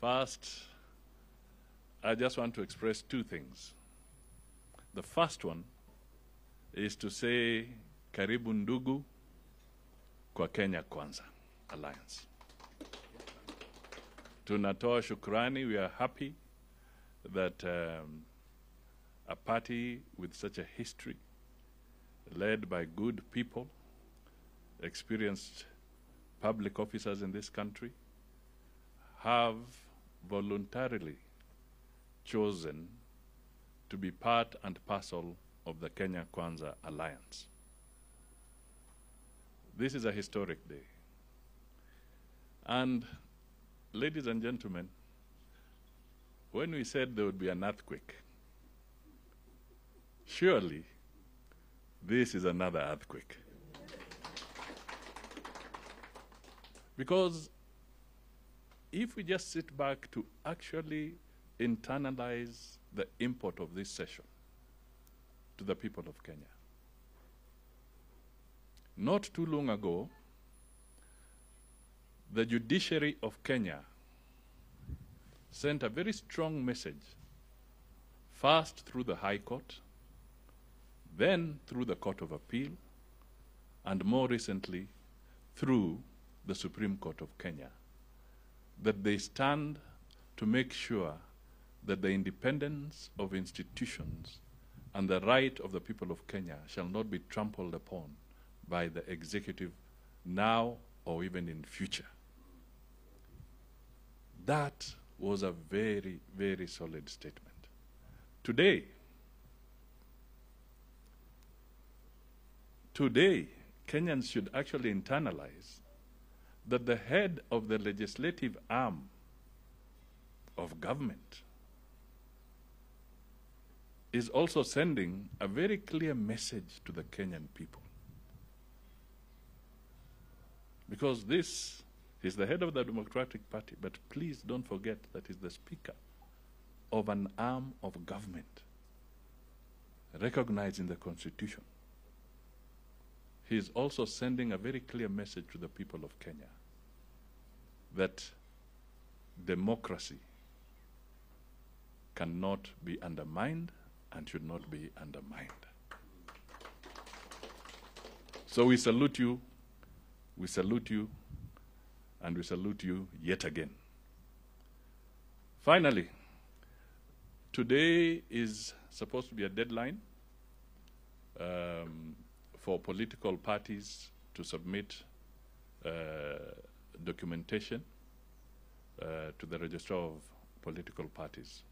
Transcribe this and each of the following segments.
First, I just want to express two things. The first one is to say karibu ndugu kwa Kenya Kwanza Alliance. Tunatoa shukrani. We are happy that a party with such a history, led by good people, experienced public officers in this country, have voluntarily chosen to be part and parcel of the Kenya Kwanza Alliance. This is a historic day. And ladies and gentlemen, when we said there would be an earthquake, surely this is another earthquake. Because if we just sit back to actually internalize the import of this session to the people of Kenya. Not too long ago, the judiciary of Kenya sent a very strong message, first through the High Court, then through the Court of Appeal, and more recently through the Supreme Court of Kenya, that they stand to make sure that the independence of institutions and the right of the people of Kenya shall not be trampled upon by the executive now or even in future. That was a very, very solid statement. Today, Kenyans should actually internalize that the head of the legislative arm of government is also sending a very clear message to the Kenyan people. Because this is the head of the Democratic Party, but please don't forget that he's the Speaker of an arm of government recognized in the Constitution. He is also sending a very clear message to the people of Kenya that democracy cannot be undermined and should not be undermined. So we salute you, and we salute you yet again. Finally, today is supposed to be a deadline for political parties to submit documentation to the Registrar of Political Parties.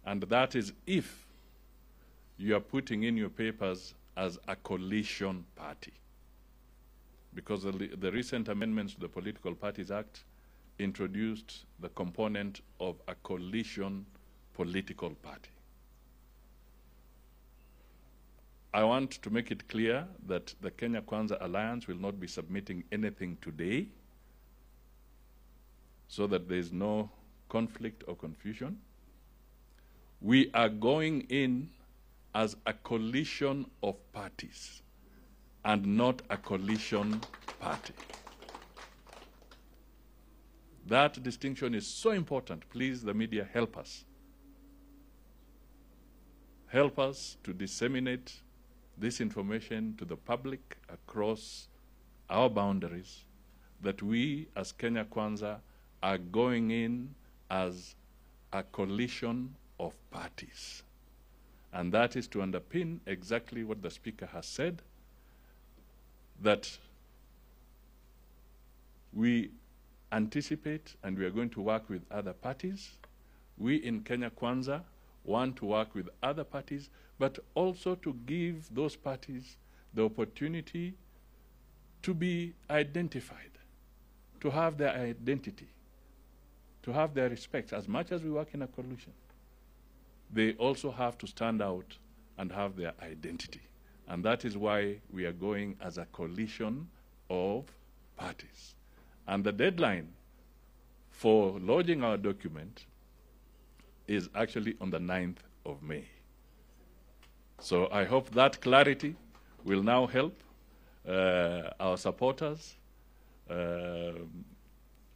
And that is if you are putting in your papers as a coalition party. Because the recent amendments to the Political Parties Act introduced the component of a coalition political party. I want to make it clear that the Kenya Kwanza Alliance will not be submitting anything today so that there is no conflict or confusion. We are going in as a coalition of parties and not a coalition party. That distinction is so important. Please, the media, help us. Help us to disseminate this information to the public across our boundaries, that we as Kenya Kwanza are going in as a coalition of parties. And that is to underpin exactly what the Speaker has said, that we anticipate and we are going to work with other parties. We in Kenya Kwanza want to work with other parties, but also to give those parties the opportunity to be identified, to have their identity, to have their respect. As much as we work in a coalition, they also have to stand out and have their identity. And that is why we are going as a coalition of parties. And the deadline for lodging our document is actually on the 9th of May. So I hope that clarity will now help our supporters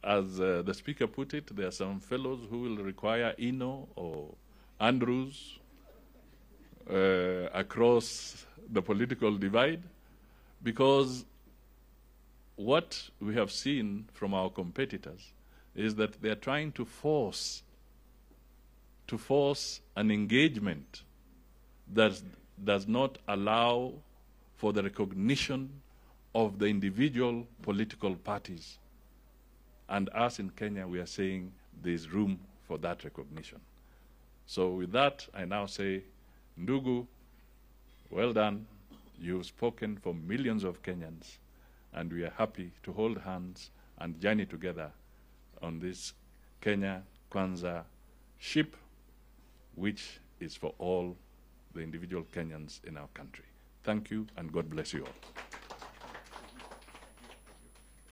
as the Speaker put it, there are some fellows who will require Ino or Andrews across the political divide, because what we have seen from our competitors is that they are trying to force an engagement that does not allow for the recognition of the individual political parties. And us in Kenya, we are saying there's room for that recognition. So with that, I now say, Ndugu, well done. You've spoken for millions of Kenyans, and we are happy to hold hands and journey together on this Kenya Kwanza ship, which is for all the individual Kenyans in our country. Thank you, and God bless you all.